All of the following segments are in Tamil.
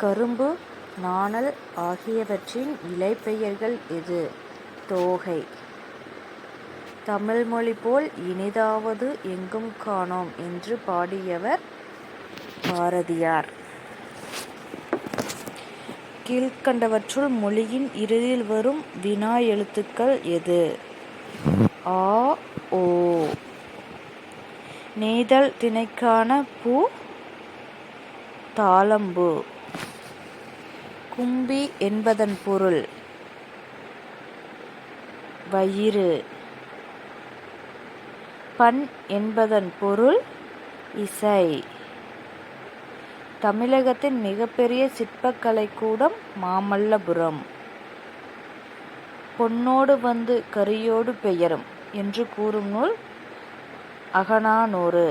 கரும்பு, நாணல் ஆகியவற்றின் இலைப்பெயர்கள் எது? தோகை. தமிழ்மொழி போல் இனிதாவது எங்கும் காணோம் என்று பாடியவர் பாரதியார். கீழ்க்கண்டவற்றுள் மொழியின் இறுதியில் வரும் வினா எழுத்துக்கள் எது? ஆ, ஓ. நெய்தல் திணைக்கான பூ தாழம்பூ. கும்பி என்பதன் பொருள் வயிறு. பண் என்பதன் பொருள் இசை. தமிழகத்தின் மிகப்பெரிய சிற்பக்கலைக்கூடம் மாமல்லபுரம். பொன்னோடு வந்து கரியோடு பெயரும் என்று கூறும் நூல் அகநானூறு.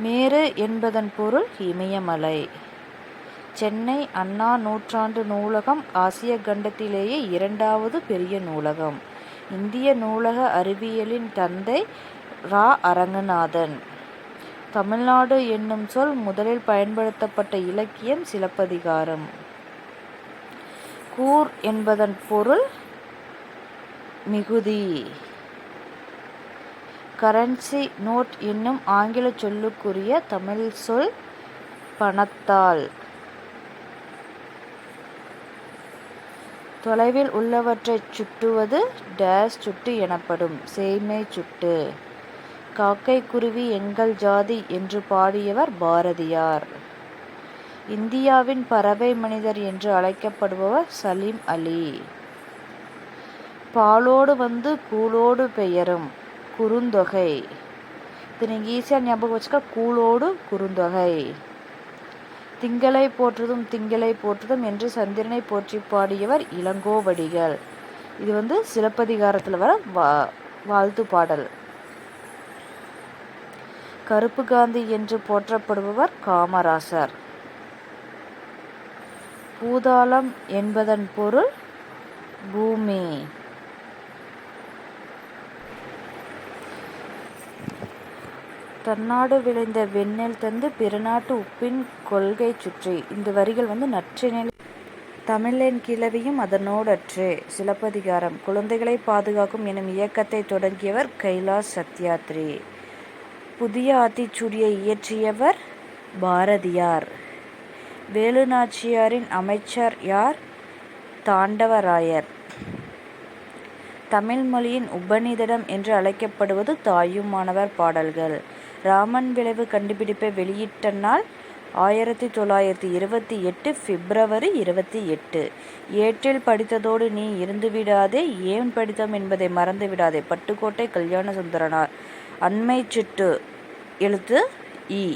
மேரு என்பதன் பொருள் இமயமலை. சென்னை அண்ணா நூற்றாண்டு நூலகம் ஆசிய கண்டத்திலேயே 2வது பெரிய நூலகம். இந்திய நூலக அறிவியலின் தந்தை ரா. அரங்கநாதன். தமிழ்நாடு என்னும் சொல் முதலில் பயன்படுத்தப்பட்ட இலக்கியம் சிலப்பதிகாரம். கூர் என்பதன் பொருள் மிகுதி. கரன்சி நோட் என்னும் ஆங்கில சொல்லுக்குரிய தமிழ் சொல் பணத்தாள். தொலைவில் உள்ளவற்றைச் சுட்டுவது டேஸ் சுட்டு எனப்படும். சேய்மை சுட்டு. காக்கை குருவி எங்கள் ஜாதி என்று பாடியவர் பாரதியார். இந்தியாவின் பறவை மனிதர் என்று அழைக்கப்படுபவர் சலீம் அலி. பாலோடு வந்து கூழோடு பெயரும் குறுந்தொகை. இது நீங்கள் ஈஸியாக ஞாபகம் வச்சுக்க. கூழோடு குறுந்தொகை. திங்களை போற்றுதும் திங்களை போற்றுதும் என்று சந்திரனை போற்றி பாடியவர் இளங்கோவடிகள். இது சிலப்பதிகாரத்தில் வர வாழ்த்து பாடல். கருப்பு காந்தி என்று போற்றப்படுபவர் காமராசர். பூதாளம் என்பதன் பொருள் பூமி. தன்னாடு விளைந்த வெண்ணெல் தந்து பிறநாட்டு உப்பின் கொள்கை சுற்றி. இந்த வரிகள் நற்றினில் தமிழென் கிளவியும் அதனோடற்றே. சிலப்பதிகாரம். குழந்தைகளை பாதுகாக்கும் எனும் இயக்கத்தை தொடங்கியவர் கைலாஷ் சத்யாத்ரி. புதிய ஆத்திச்சூடியை இயற்றியவர் பாரதியார். வேலுநாச்சியாரின் அமைச்சர் யார்? தாண்டவராயர். தமிழ் மொழியின் உபநிடதம் என்று அழைக்கப்படுவது தாயுமானவர் பாடல்கள். ராமன் விளைவு கண்டுபிடிப்பை வெளியிட்ட நாள் 1928 பிப்ரவரி 28. ஏட்டில் படித்ததோடு நீ இருந்துவிடாதே, ஏன் படித்தோம் என்பதை மறந்துவிடாதே. பட்டுக்கோட்டை கல்யாண சுந்தரனார். அண்மை சுட்டு எழுத்து இ.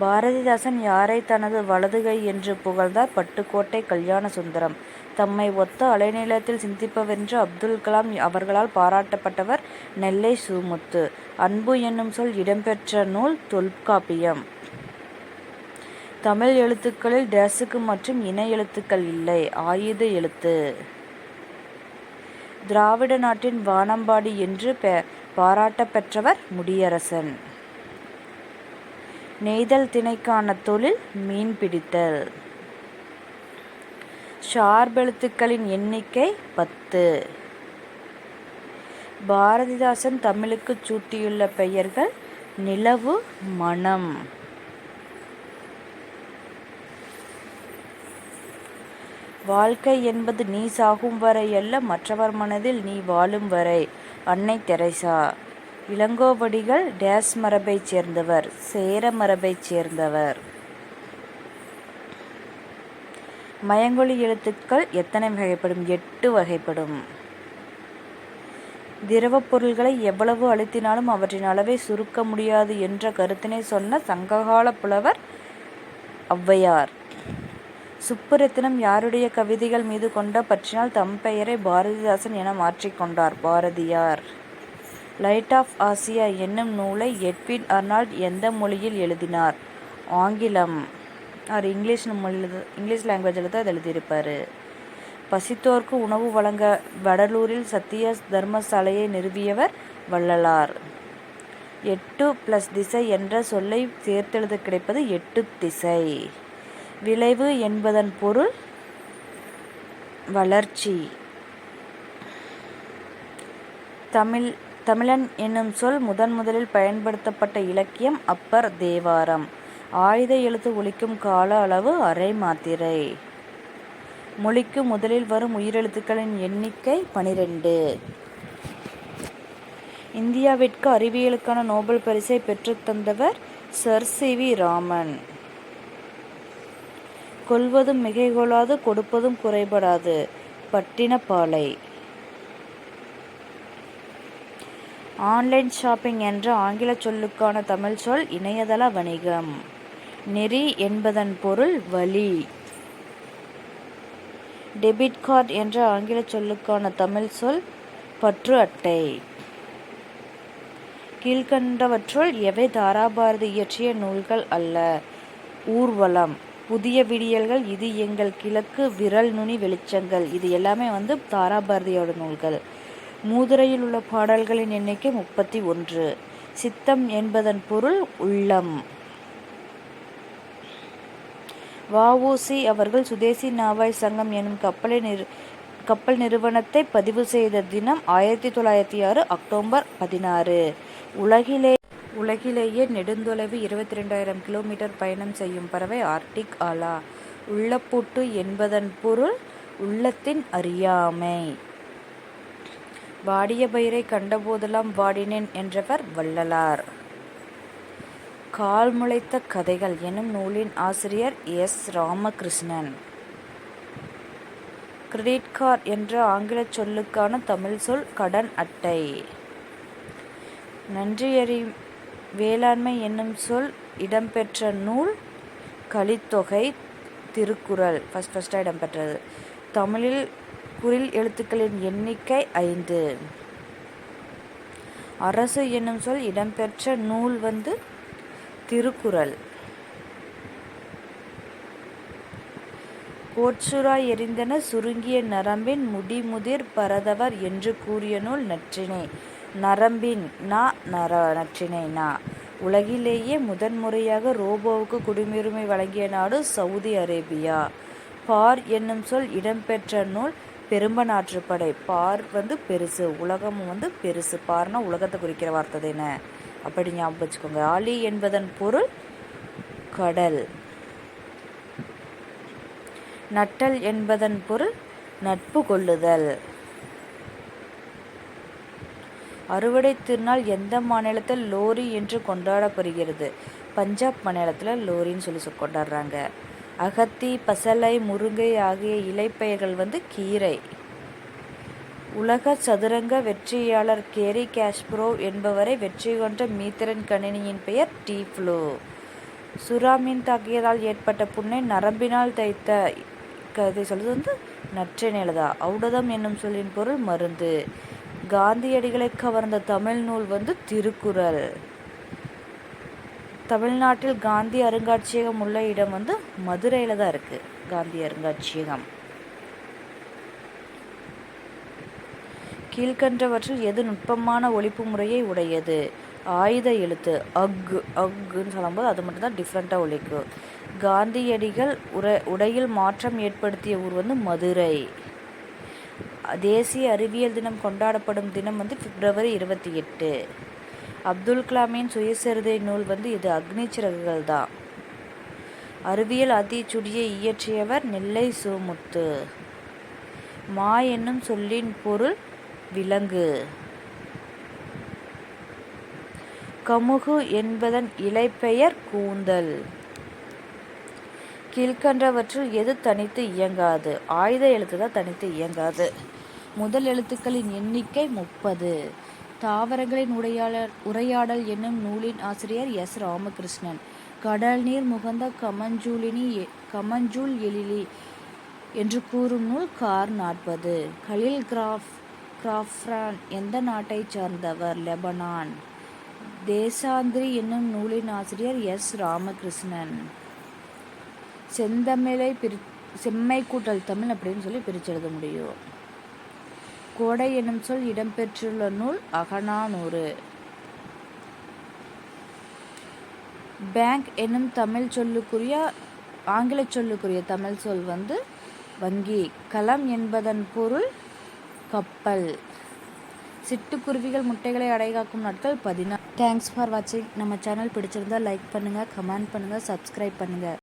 பாரதிதாசன் யாரை தனது வலதுகை என்று புகழ்ந்தார்? பட்டுக்கோட்டை கல்யாண சுந்தரம். தம்மை ஒத்த அலைநீளத்தில் சிந்திப்பவென்று அப்துல் கலாம் அவர்களால் பாராட்டப்பட்டவர் நெல்லை சுமுத்து. அன்பு என்னும் சொல் இடம்பெற்ற நூல் தொல்காப்பியம். தமிழ் எழுத்துக்களில் டேசுக்கு மற்றும் இன எழுத்துக்கள் இல்லை. ஆயுத எழுத்து. திராவிட நாட்டின் வானம்பாடி என்று பாராட்டப்பெற்றவர் முடியரசன். நெய்தல் திணைக்கான தொழில் மீன்பிடித்தல். சார்பெழுத்துக்களின் எண்ணிக்கை 10. பாரதிதாசன் தமிழுக்கு சூட்டியுள்ள பெயர்கள் நிலவு, மனம். வாழ்க்கை என்பது நீ சாகும் வரை அல்ல, மற்றவர் மனதில் நீ வாழும் வரை. அன்னை தெரசா. இளங்கோவடிகள் டேஸ் மரபைச் சேர்ந்தவர்? சேர மரபைச் சேர்ந்தவர். மயங்கொலி எழுத்துக்கள் எத்தனை வகைப்படும்? 8 வகைப்படும். திரவப் பொருள்களை எவ்வளவு அழுத்தினாலும் அவற்றின் அளவை சுருக்க முடியாது என்ற கருத்தினை சொன்ன சங்ககால புலவர் ஔவையார். சுப்புரத்தினம் யாருடைய கவிதைகள் மீது கொண்ட பற்றினால் தம் பெயரை பாரதிதாசன் என மாற்றிக்கொண்டார்? பாரதியார். லைட் ஆஃப் ஆசியா என்னும் நூலை எட்வின் அர்னால்ட் எந்த மொழியில் எழுதினார்? ஆங்கிலம். அவர் இங்கிலீஷ் லாங்குவேஜில் தான் எழுதியிருப்பார். பசித்தோர்க்கு உணவு வழங்க வடலூரில் சத்திய தர்மசாலையை நிறுவியவர் வள்ளலார். 8 + திசை என்ற சொல்லை சேர்த்தெழுத கிடைப்பது 8 திசை. விளைவு என்பதன் பொருள் வளர்ச்சி. தமிழன் என்னும் சொல் முதலில் பயன்படுத்தப்பட்ட இலக்கியம் அப்பர் தேவாரம். ஆயுத எழுத்து ஒலிக்கும் கால அளவு அரை மாத்திரை. மொழிக்கு முதலில் வரும் உயிரெழுத்துக்களின் எண்ணிக்கை 12. இந்தியாவிற்கு அறிவியலுக்கான நோபல் பரிசை பெற்றுத்தந்தவர் சர் சி.வி. ராமன். கொள்வதும் மிகை கொள்ளாது, கொடுப்பதும் குறைபடாது. பட்டினப்பாலை. ஆன்லைன் ஷாப்பிங் என்ற ஆங்கில சொல்லுக்கான தமிழ் சொல் இணையதள வணிகம். நெறி என்பதன் பொருள் வழி. டெபிட் கார்டு என்ற ஆங்கில சொல்லுக்கான தமிழ் சொல் பற்று அட்டை. கீழ்கண்டவற்றுள் எவை தாராபாரதி இயற்றிய நூல்கள் அல்ல? ஊர்வலம், புதிய விடியல்கள், இது எங்கள் கிழக்கு, விரல் நுனி வெளிச்சங்கள். இது எல்லாமே தாராபாரதியோட நூல்கள். மூதுரையில் உள்ள பாடல்களின் எண்ணிக்கை 31. சித்தம் என்பதன் பொருள் உள்ளம். வ.உ.சி. அவர்கள் சுதேசி நாவாய் சங்கம் எனும் கப்பல் நிறுவனத்தை பதிவு செய்த தினம் 1906 அக்டோபர் 16. உலகிலேயே நெடுந்தொலைவு 22,000 கிலோமீட்டர் பயணம் செய்யும் பறவை ஆர்டிக் ஆலா. உள்ளப்பூட்டு என்பதன் பொருள் உள்ளத்தின் அறியாமை. வாடிய பயிரை கண்டபோதெல்லாம் வாடினேன் என்றவர் வள்ளலார். கால் முளைத்த கதைகள் எனும் நூலின் ஆசிரியர் எஸ். ராமகிருஷ்ணன். கிரெடிட் கார்டு என்ற ஆங்கில சொல்லுக்கான தமிழ் சொல் கடன் அட்டை. நன்றியறி வேளாண்மை என்னும் சொல் இடம்பெற்ற நூல் கலித்தொகை. திருக்குறள் ஃபர்ஸ்டாக இடம்பெற்றது. தமிழில் குறில் எழுத்துக்களின் எண்ணிக்கை 5. அரசு என்னும் சொல் இடம்பெற்ற நூல் திருக்குறள். கோட்சுராய் எரிந்தன சுருங்கிய நரம்பின் முடிமுதிர் பரதவர் என்று கூறிய நூல் நற்றிணை. நரம்பின் நற்றிணை. உலகிலேயே முதன்முறையாக ரோபோவுக்கு குடியுரிமை வழங்கிய நாடு சவுதி அரேபியா. பார் என்னும் சொல் இடம்பெற்ற நூல் பெரும்பனாற்றுப்படை. பார் பெருசு, உலகமும் பெருசு. பார்னா உலகத்தை குறிக்கிற வார்த்தை தானே, அப்படி ஞாபகம் வச்சுக்கோங்க. ஆலி என்பதன் பொருள் கடல். நட்டல் என்பதன் பொருள் நட்பு கொள்ளுதல். அறுவடை திருநாள் எந்த மாநிலத்தில் லோரி என்று கொண்டாடப்படுகிறது? பஞ்சாப் மாநிலத்தில் லோரின்னு சொல்லி கொண்டாடுறாங்க. அகத்தி, பசலை, முருங்கை ஆகிய இலைப்பெயர்கள் கீரை. உலக சதுரங்க வெற்றியாளர் கேரி காஸ்பரோவ் என்பவரை வெற்றி கொண்ட மீத்திரன் கணினியின் பெயர் டீப்ளூ. சுறாமீன் தாக்கியதால் ஏற்பட்ட புண்ணை நரம்பினால் தைத்த கதை சொல்வது நற்றிணையில்தா. ஔடதம் என்னும் சொல்லின் பொருள் மருந்து. காந்தியடிகளை கவர்ந்த தமிழ் நூல் திருக்குறள். தமிழ்நாட்டில் காந்தி அருங்காட்சியகம் உள்ள இடம் மதுரையில் தான் இருக்கு. காந்தி அருங்காட்சியகம். கீழ்கண்டவற்றில் எது நுட்பமான ஒலிப்பு முறையை உடையது? ஆயுத எழுத்து. அக்குன்னு சொல்லும்போது அது மட்டும்தான் டிஃப்ரெண்ட்டாக ஒலிக்கும். காந்தியடிகள் உடையில் மாற்றம் ஏற்படுத்திய ஊர் மதுரை. தேசிய அறிவியல் தினம் கொண்டாடப்படும் தினம் பிப்ரவரி 28. அப்துல் கலாமின் சுயசரிதை நூல் இது அக்னி சிறகுகள் தான். அறிவியல் ஆத்திச்சூடியை இயற்றியவர் நெல்லை சு.முத்து. மா என்னும் சொல்லின் பொருள் விலங்கு. கமுகு என்பதன் இலைப்பெயர் கூந்தல். கீழ்கண்டவற்றுள் எது தனித்து இயங்காது? ஆயுத எழுத்து தான் தனித்து இயங்காது. முதல் எழுத்துக்களின் எண்ணிக்கை 30. தாவரங்களின் உரையாடல் என்னும் நூலின் ஆசிரியர் எஸ். ராமகிருஷ்ணன். கடல் நீர் முகந்த கமஞ்சூல் எழிலி என்று கூறும் நூல் கார் 40. கலீல் கிராஃப்ரான் எந்த நாட்டை சார்ந்தவர்? லெபனான். தேசாந்திரி என்னும் நூலின் ஆசிரியர் எஸ். ராமகிருஷ்ணன். செந்தமிழை செம்மை கூட்டல் தமிழ் அப்படின்னு சொல்லி பிரித்து எழுத முடியும். கோடை என்னும் சொல் இடம்பெற்றுள்ள நூல் அகநானூறு. பேங்க் என்னும் தமிழ் சொல்லுக்குரிய ஆங்கில சொல்லுக்குரிய தமிழ் சொல் வங்கி. களம் என்பதன் பொருள் கப்பல். சிட்டுக்குருவிகள் முட்டைகளை அடைகாக்கும் நாட்கள் 14. தேங்க்ஸ் ஃபார் வாட்சிங். நம்ம சேனல் பிடிச்சிருந்தா லைக் பண்ணுங்கள், கமெண்ட் பண்ணுங்கள், சப்ஸ்கிரைப் பண்ணுங்கள்.